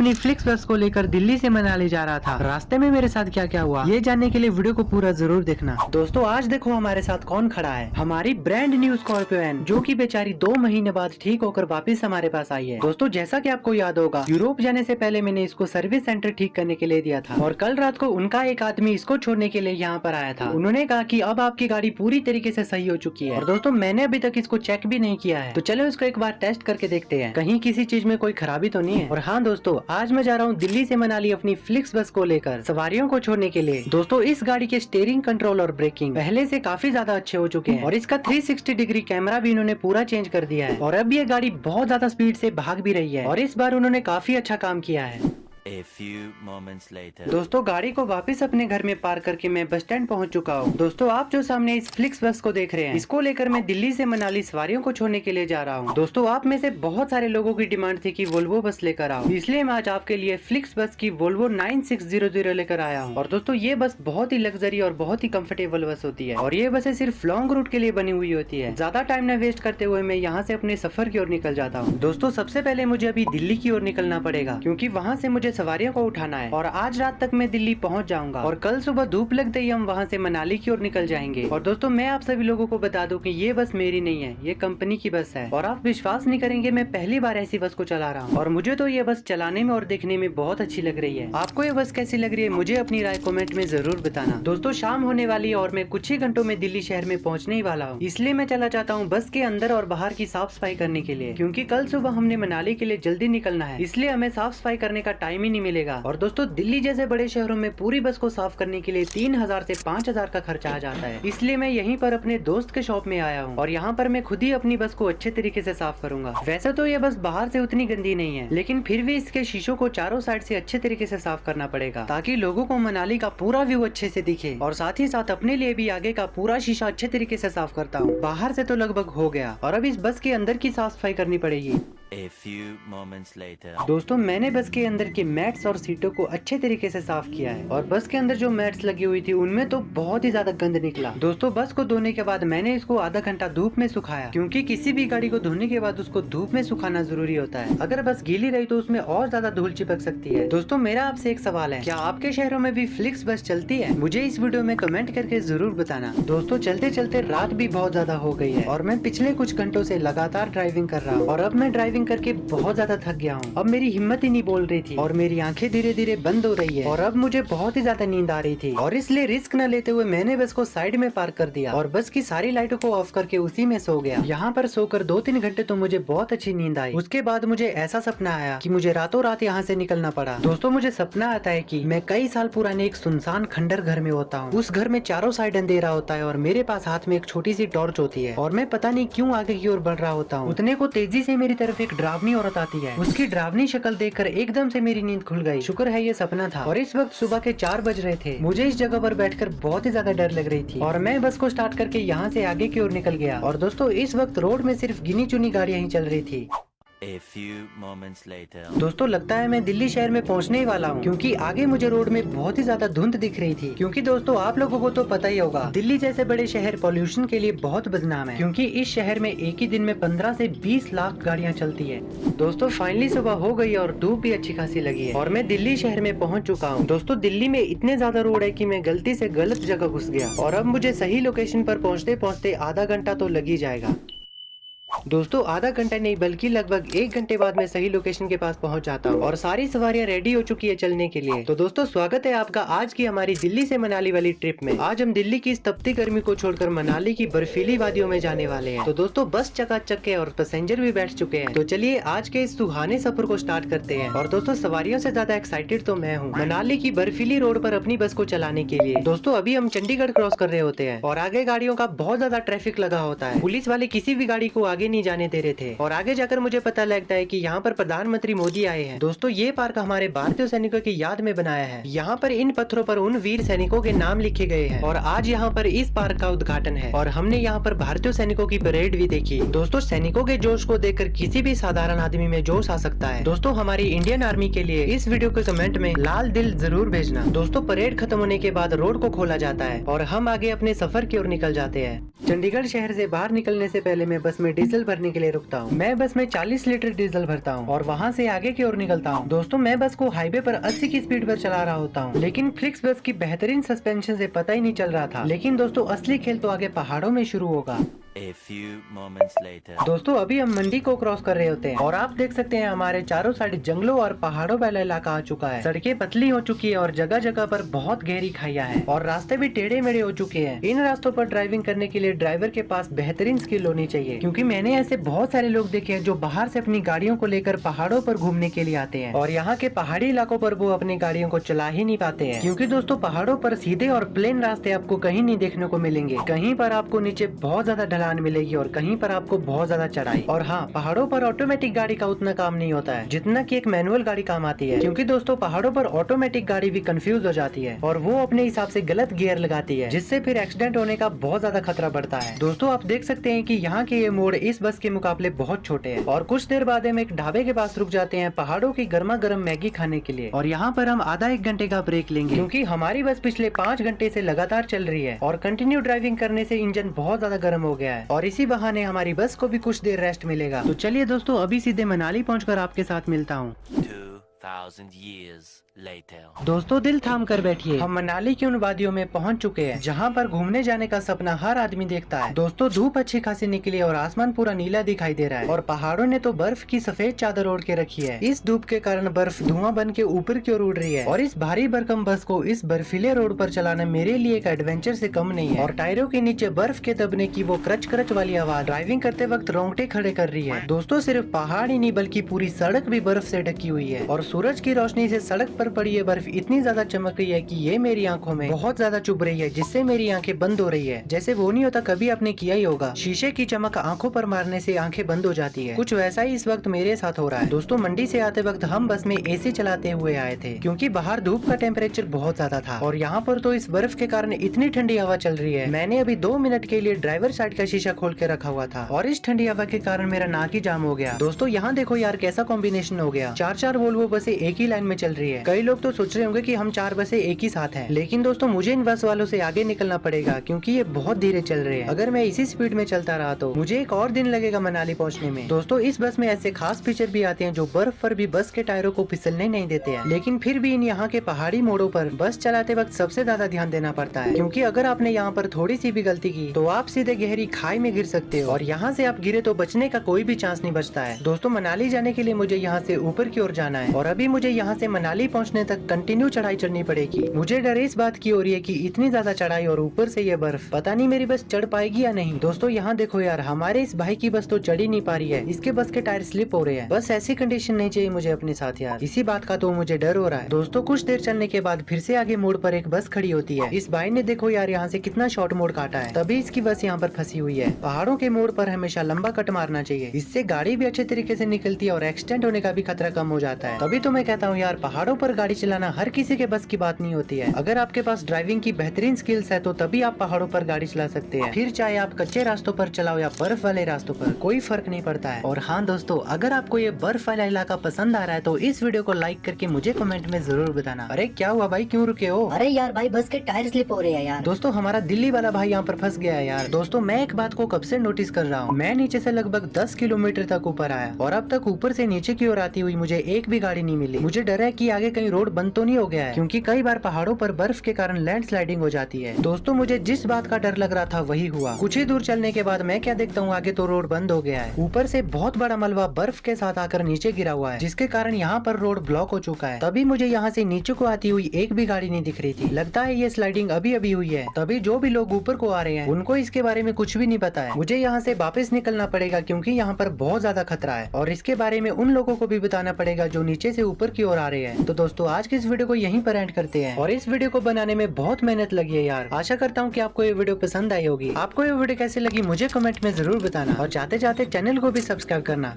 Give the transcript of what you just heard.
अपनी फ्लिक्स बस को लेकर दिल्ली से मनाली जा रहा था। रास्ते में मेरे साथ क्या क्या हुआ ये जानने के लिए वीडियो को पूरा जरूर देखना। दोस्तों आज देखो हमारे साथ कौन खड़ा है, हमारी ब्रांड न्यू स्कॉर्पियो एन, जो कि बेचारी 2 महीने बाद ठीक होकर वापस हमारे पास आई है। दोस्तों जैसा कि आपको याद होगा, यूरोप जाने से पहले मैंने इसको सर्विस सेंटर ठीक करने के लिए दिया था और कल रात को उनका एक आदमी इसको छोड़ने के लिए यहाँ पर आया था। उन्होंने कहा कि अब आपकी गाड़ी पूरी तरीके से सही हो चुकी है और दोस्तों मैंने अभी तक इसको चेक भी नहीं किया है, तो चलो इसको एक बार टेस्ट करके देखते हैं कहीं किसी चीज में कोई खराबी तो नहीं है। और हाँ दोस्तों, आज मैं जा रहा हूँ दिल्ली से मनाली अपनी फ्लिक्स बस को लेकर सवारियों को छोड़ने के लिए। दोस्तों इस गाड़ी के स्टीयरिंग कंट्रोल और ब्रेकिंग पहले से काफी ज्यादा अच्छे हो चुके हैं और इसका 360 डिग्री कैमरा भी इन्होंने पूरा चेंज कर दिया है और अब ये गाड़ी बहुत ज्यादा स्पीड से भाग भी रही है और इस बार उन्होंने काफी अच्छा काम किया है। A few moments later. दोस्तों गाड़ी को वापस अपने घर में पार्क करके मैं बस स्टैंड पहुंच चुका हूं। दोस्तों आप जो सामने इस फ्लिक्स बस को देख रहे हैं, इसको लेकर मैं दिल्ली से मनाली सवारियों को छोड़ने के लिए जा रहा हूं। दोस्तों आप में से बहुत सारे लोगों की डिमांड थी कि वोल्वो बस लेकर आओ, इसलिए मैं आज आपके लिए फ्लिक्स बस की वोल्वो 9600 लेकर आया हूँ। और दोस्तों ये बस बहुत ही लग्जरी और बहुत ही कम्फर्टेबल बस होती है और ये बसें सिर्फ लॉन्ग रूट के लिए बनी हुई होती है। ज्यादा टाइम न वेस्ट करते हुए मैं यहाँ से अपने सफर की ओर निकल जाता हूँ। दोस्तों सबसे पहले मुझे अभी दिल्ली की ओर निकलना पड़ेगा, क्योंकि वहाँ से मुझे सवारियों को उठाना है और आज रात तक मैं दिल्ली पहुंच जाऊंगा और कल सुबह धूप लगते ही हम वहां से मनाली की ओर निकल जाएंगे। और दोस्तों मैं आप सभी लोगों को बता दूं कि ये बस मेरी नहीं है, ये कंपनी की बस है और आप विश्वास नहीं करेंगे, मैं पहली बार ऐसी बस को चला रहा हूं और मुझे तो ये बस चलाने में और देखने में बहुत अच्छी लग रही है। आपको ये बस कैसी लग रही है मुझे अपनी राय कमेंट में जरूर बताना। दोस्तों शाम होने वाली है और मैं कुछ ही घंटों में दिल्ली शहर में पहुँचने ही वाला हूँ, इसलिए मैं चला चाहता हूँ बस के अंदर और बाहर की साफ सफाई करने के लिए, क्योंकि कल सुबह हमने मनाली के लिए जल्दी निकलना है, इसलिए हमें साफ सफाई करने का टाइम ही नहीं मिलेगा। और दोस्तों दिल्ली जैसे बड़े शहरों में पूरी बस को साफ करने के लिए 3000 से 5000 का खर्चा आ जाता है, इसलिए मैं यहीं पर अपने दोस्त के शॉप में आया हूँ और यहाँ पर मैं खुद ही अपनी बस को अच्छे तरीके से साफ करूंगा। वैसे तो ये बस बाहर से उतनी गंदी नहीं है, लेकिन फिर भी इसके शीशों को चारों साइड से अच्छे तरीके से साफ करना पड़ेगा, ताकि लोगों को मनाली का पूरा व्यू अच्छे से दिखे। और साथ ही साथ अपने लिए भी आगे का पूरा शीशा अच्छे तरीके से साफ करता हूँ। बाहर से तो लगभग हो गया और अब इस बस के अंदर की साफ सफाई करनी पड़ेगी। A few moments later. दोस्तों मैंने बस के अंदर के मैट्स और सीटों को अच्छे तरीके से साफ किया है और बस के अंदर जो मैट्स लगी हुई थी उनमें तो बहुत ही ज्यादा गंद निकला। दोस्तों बस को धोने के बाद मैंने इसको आधा घंटा धूप में सुखाया, क्योंकि किसी भी गाड़ी को धोने के बाद उसको धूप में सुखाना जरूरी होता है। अगर बस गीली रही तो उसमें और ज्यादा धूल चिपक सकती है। दोस्तों मेरा आपसे एक सवाल है, क्या आपके शहरों में भी फ्लिक्स बस चलती है? मुझे इस वीडियो में कमेंट करके जरूर बताना। दोस्तों चलते चलते रात भी बहुत ज्यादा हो गई है और मैं पिछले कुछ घंटों से लगातार ड्राइविंग कर रहा हूँ और अब मैं ड्राइविंग करके बहुत ज्यादा थक गया हूँ। अब मेरी हिम्मत ही नहीं बोल रही थी और मेरी आंखें धीरे धीरे बंद हो रही है और अब मुझे बहुत ही ज्यादा नींद आ रही थी और इसलिए रिस्क न लेते हुए मैंने बस को साइड में पार्क कर दिया और बस की सारी लाइटों को ऑफ करके उसी में सो गया। यहाँ पर सोकर 2-3 घंटे तो मुझे बहुत अच्छी नींद आई। उसके बाद मुझे ऐसा सपना आया कि मुझे रातों रात यहाँ से निकलना पड़ा। दोस्तों मुझे सपना आता है कि मैं कई साल पुराने एक सुनसान खंडर घर में होता हूँ। उस घर में चारों साइड अंधेरा होता है और मेरे पास हाथ में एक छोटी सी टॉर्च होती है और मैं पता नहीं क्यों आगे की ओर बढ़ रहा होता हूँ। उतने को तेजी से मेरी तरफ एक डरावनी औरत आती है। उसकी डरावनी शक्ल देखकर एकदम से मेरी नींद खुल गई। शुक्र है ये सपना था। और इस वक्त सुबह के 4 बज रहे थे। मुझे इस जगह पर बैठकर बहुत ही ज्यादा डर लग रही थी और मैं बस को स्टार्ट करके यहाँ से आगे की ओर निकल गया। और दोस्तों इस वक्त रोड में सिर्फ गिनी चुनी गाड़ियां ही चल रही थी। A few moments later. दोस्तों लगता है मैं दिल्ली शहर में पहुंचने ही वाला हूं, क्योंकि आगे मुझे रोड में बहुत ही ज्यादा धुंध दिख रही थी। क्योंकि दोस्तों आप लोगों को तो पता ही होगा, दिल्ली जैसे बड़े शहर पॉल्यूशन के लिए बहुत बदनाम है, क्योंकि इस शहर में एक ही दिन में 15 से 20 लाख गाड़ियां चलती है। दोस्तों फाइनली सुबह हो गई और धूप भी अच्छी खासी लगी है और मैं दिल्ली शहर में पहुँच चुका हूँ। दोस्तों दिल्ली में इतने ज्यादा रोड है कि मैं गलती से गलत जगह घुस गया और अब मुझे सही लोकेशन पर पहुँचते पहुँचते आधा घंटा तो लग ही जाएगा। दोस्तों आधा घंटा नहीं बल्कि लगभग 1 घंटे बाद मैं सही लोकेशन के पास पहुंच जाता हूं और सारी सवारियां रेडी हो चुकी है चलने के लिए। तो दोस्तों स्वागत है आपका आज की हमारी दिल्ली से मनाली वाली ट्रिप में। आज हम दिल्ली की इस तपती गर्मी को छोड़कर मनाली की बर्फीली वादियों में जाने वाले हैं। तो दोस्तों बस चकाचक है और पैसेंजर भी बैठ चुके हैं। तो चलिए आज के इस सुहाने सफर को स्टार्ट करते हैं। और दोस्तों सवारियों से ज्यादा एक्साइटेड तो मैं हूँ मनाली की बर्फीली रोड पर अपनी बस को चलाने के लिए। दोस्तों अभी हम चंडीगढ़ क्रॉस कर रहे होते हैं और आगे गाड़ियों का बहुत ज्यादा ट्रैफिक लगा होता है। पुलिस वाले किसी भी गाड़ी को आगे नहीं जाने दे रहे थे और आगे जाकर मुझे पता लगता है कि यहाँ पर प्रधानमंत्री मोदी आए हैं। दोस्तों ये पार्क हमारे भारतीय सैनिकों की याद में बनाया है। यहाँ पर इन पत्थरों पर उन वीर सैनिकों के नाम लिखे गए हैं और आज यहाँ पर इस पार्क का उद्घाटन है और हमने यहाँ पर भारतीय सैनिकों की परेड भी देखी। दोस्तों सैनिकों के जोश को देखकर किसी भी साधारण आदमी में जोश आ सकता है। दोस्तों हमारी इंडियन आर्मी के लिए इस वीडियो के कमेंट में लाल दिल जरूर भेजना। दोस्तों परेड खत्म होने के बाद रोड को खोला जाता है और हम आगे अपने सफर की ओर निकल जाते हैं। चंडीगढ़ शहर से बाहर निकलने से पहले मैं बस में डीजल भरने के लिए रुकता हूँ। मैं बस में 40 लीटर डीजल भरता हूँ और वहाँ से आगे की ओर निकलता हूँ। दोस्तों मैं बस को हाईवे पर 80 की स्पीड पर चला रहा होता हूँ, लेकिन फ्लिक्स बस की बेहतरीन सस्पेंशन से पता ही नहीं चल रहा था। लेकिन दोस्तों असली खेल तो आगे पहाड़ों में शुरू होगा। A few moments later. दोस्तों अभी हम मंडी को क्रॉस कर रहे होते हैं और आप देख सकते हैं हमारे चारों साइड जंगलों और पहाड़ों वाला इलाका आ चुका है। सड़कें पतली हो चुकी है और जगह जगह पर बहुत गहरी खाइयां हैं और रास्ते भी टेढ़े मेढ़े हो चुके हैं। इन रास्तों पर ड्राइविंग करने के लिए ड्राइवर के पास बेहतरीन स्किल होनी चाहिए, क्योंकि मैंने ऐसे बहुत सारे लोग देखे हैं जो बाहर से अपनी गाड़ियों को लेकर पहाड़ों पर घूमने के लिए आते हैं और यहाँ के पहाड़ी इलाकों पर वो अपनी गाड़ियों को चला ही नहीं पाते हैं, क्योंकि दोस्तों पहाड़ों पर सीधे और प्लेन रास्ते आपको कहीं नहीं देखने को मिलेंगे। कहीं पर आपको नीचे बहुत ज्यादा ढलान मिलेगी और कहीं पर आपको बहुत ज्यादा चढ़ाई। और हाँ, पहाड़ों पर ऑटोमेटिक गाड़ी का उतना काम नहीं होता है जितना कि एक मैनुअल गाड़ी काम आती है, क्योंकि दोस्तों पहाड़ों पर ऑटोमेटिक गाड़ी भी कंफ्यूज हो जाती है और वो अपने हिसाब से गलत गियर लगाती है, जिससे फिर एक्सीडेंट होने का बहुत ज्यादा खतरा बढ़ता है। दोस्तों आप देख सकते हैं कि यहाँ के ये मोड़ इस बस के मुकाबले बहुत छोटे हैं और कुछ देर बाद हम एक ढाबे के पास रुक जाते हैं पहाड़ों की गर्मा गर्म मैगी खाने के लिए। और यहाँ पर हम आधा एक घंटे का ब्रेक लेंगे, क्योंकि हमारी बस पिछले 5 घंटे से लगातार चल रही है और कंटिन्यू ड्राइविंग करने से इंजन बहुत ज्यादा गर्म हो गया है और इसी बहाने हमारी बस को भी कुछ देर रेस्ट मिलेगा। तो चलिए दोस्तों अभी सीधे मनाली पहुंचकर आपके साथ मिलता हूँ। 2000 years later. दोस्तों दिल थाम कर बैठिए, हम मनाली की उन वादियों में पहुंच चुके हैं जहां पर घूमने जाने का सपना हर आदमी देखता है। दोस्तों धूप अच्छी खासी निकली और आसमान पूरा नीला दिखाई दे रहा है और पहाड़ों ने तो बर्फ की सफेद चादर ओढ़ के रखी है। इस धूप के कारण बर्फ धुआं बन के ऊपर की ओर उड़ रही है और इस भारी भरकम बस को इस बर्फीले रोड पर चलाना मेरे लिए एक एडवेंचर से कम नहीं है। और टायरों के नीचे बर्फ के दबने की वो क्रच क्रच वाली आवाज ड्राइविंग करते वक्त रोंगटे खड़े कर रही है। दोस्तों सिर्फ पहाड़ ही नहीं बल्कि पूरी सड़क भी बर्फ से ढकी हुई है और सूरज की रोशनी से सड़क पर पड़ी ये बर्फ इतनी ज्यादा चमक रही है कि ये मेरी आंखों में बहुत ज्यादा चुभ रही है, जिससे मेरी आंखें बंद हो रही है। जैसे वो नहीं होता कभी आपने किया ही होगा, शीशे की चमक आंखों पर मारने से आंखें बंद हो जाती है। कुछ वैसा ही इस वक्त मेरे साथ हो रहा है। दोस्तों मंडी से आते वक्त हम बस में एसी चलाते हुए आए थे, क्योंकि बाहर धूप का टेम्परेचर बहुत ज्यादा था और यहाँ पर तो इस बर्फ के कारण इतनी ठंडी हवा चल रही है। मैंने अभी 2 मिनट के लिए ड्राइवर साइड का शीशा खोल के रखा हुआ था और इस ठंडी हवा के कारण मेरा नाक ही जाम हो गया। दोस्तों यहाँ देखो यार कैसा कॉम्बिनेशन हो गया, 4-4 वोल्वो बसें एक ही लाइन में चल रही है। कई लोग तो सोच रहे होंगे कि हम 4 बसें एक ही साथ हैं, लेकिन दोस्तों मुझे इन बस वालों से आगे निकलना पड़ेगा, क्योंकि ये बहुत धीरे चल रहे हैं। अगर मैं इसी स्पीड में चलता रहा तो मुझे एक और दिन लगेगा मनाली पहुंचने में। दोस्तों इस बस में ऐसे खास फीचर भी आते हैं जो बर्फ पर भी बस के टायरों को फिसलने नहीं देते हैं, लेकिन फिर भी इन यहाँ के पहाड़ी मोड़ों पर बस चलाते वक्त सबसे ज्यादा ध्यान देना पड़ता है, क्योंकि अगर आपने यहाँ पर थोड़ी सी भी गलती की तो आप सीधे गहरी खाई में गिर सकते हो और यहाँ से आप गिरे तो बचने का कोई भी चांस नहीं बचता है। दोस्तों मनाली जाने के लिए मुझे यहाँ से ऊपर की ओर जाना है और अभी मुझे यहाँ से मनाली पहुँचने तक कंटिन्यू चढ़ाई चढ़नी पड़ेगी। मुझे डर इस बात की हो रही है कि इतनी ज्यादा चढ़ाई और ऊपर से ये बर्फ, पता नहीं मेरी बस चढ़ पाएगी या नहीं। दोस्तों यहाँ देखो यार, हमारे इस भाई की बस तो चढ़ ही नहीं पा रही है, इसके बस के टायर स्लिप हो रहे हैं। बस ऐसी कंडीशन नहीं चाहिए मुझे अपने साथ यार, इसी बात का तो मुझे डर हो रहा है। दोस्तों कुछ देर चलने के बाद फिर से आगे मोड़ पर एक बस खड़ी होती है। इस भाई ने देखो यार यहाँ से कितना शॉर्ट मोड़ काटा है, तभी इसकी बस यहाँ पर फंसी हुई है। पहाड़ों के मोड़ पर हमेशा लंबा कट मारना चाहिए, इससे गाड़ी भी अच्छे तरीके से निकलती है और एक्सीडेंट होने का भी खतरा कम हो जाता है। तभी तो मैं कहता हूँ यार, पहाड़ों पर गाड़ी चलाना हर किसी के बस की बात नहीं होती है। अगर आपके पास ड्राइविंग की बेहतरीन स्किल्स है तो तभी आप पहाड़ों पर गाड़ी चला सकते हैं, फिर चाहे आप कच्चे रास्तों पर चलाओ या बर्फ वाले रास्तों पर, कोई फर्क नहीं पड़ता है। और हाँ दोस्तों, अगर आपको ये बर्फ वाला इलाका पसंद आ रहा है तो इस वीडियो को लाइक करके मुझे कमेंट में जरूर बताना। अरे क्या हुआ भाई, क्यों रुके हो? अरे यार भाई बस के टायर स्लिप हो रहे हैं यार। दोस्तों हमारा दिल्ली वाला भाई यहाँ पर फंस गया है यार। दोस्तों मैं एक बात को कब से नोटिस कर रहा हूँ, मैं नीचे से लगभग 10 किलोमीटर तक ऊपर आया और अब तक ऊपर से नीचे की ओर आती हुई मुझे एक भी गाड़ी नहीं मिली। मुझे डर है कि आगे कहीं रोड बंद तो नहीं हो गया है, क्योंकि कई बार पहाड़ों पर बर्फ के कारण लैंडस्लाइडिंग हो जाती है। दोस्तों मुझे जिस बात का डर लग रहा था वही हुआ। कुछ ही दूर चलने के बाद मैं क्या देखता हूँ, आगे तो रोड बंद हो गया है। ऊपर से बहुत बड़ा मलबा बर्फ के साथ आकर नीचे गिरा हुआ है, जिसके कारण यहाँ पर रोड ब्लॉक हो चुका है। तभी मुझे यहाँ से नीचे को आती हुई एक भी गाड़ी नहीं दिख रही थी। लगता है ये स्लाइडिंग अभी अभी हुई है, तभी जो भी लोग ऊपर को आ रहे हैं उनको इसके बारे में कुछ भी नहीं पता है। मुझे यहाँ से वापस निकलना पड़ेगा, क्योंकि यहाँ पर बहुत ज्यादा खतरा है और इसके बारे में उन लोगों को भी बताना पड़ेगा जो नीचे से ऊपर की ओर आ रहे हैं। तो दोस्तों आज की इस वीडियो को यहीं पर एंड करते हैं और इस वीडियो को बनाने में बहुत मेहनत लगी है यार। आशा करता हूँ कि आपको ये वीडियो पसंद आई होगी। आपको ये वीडियो कैसी लगी मुझे कमेंट में जरूर बताना और चाहते चाहते चैनल को भी सब्सक्राइब करना।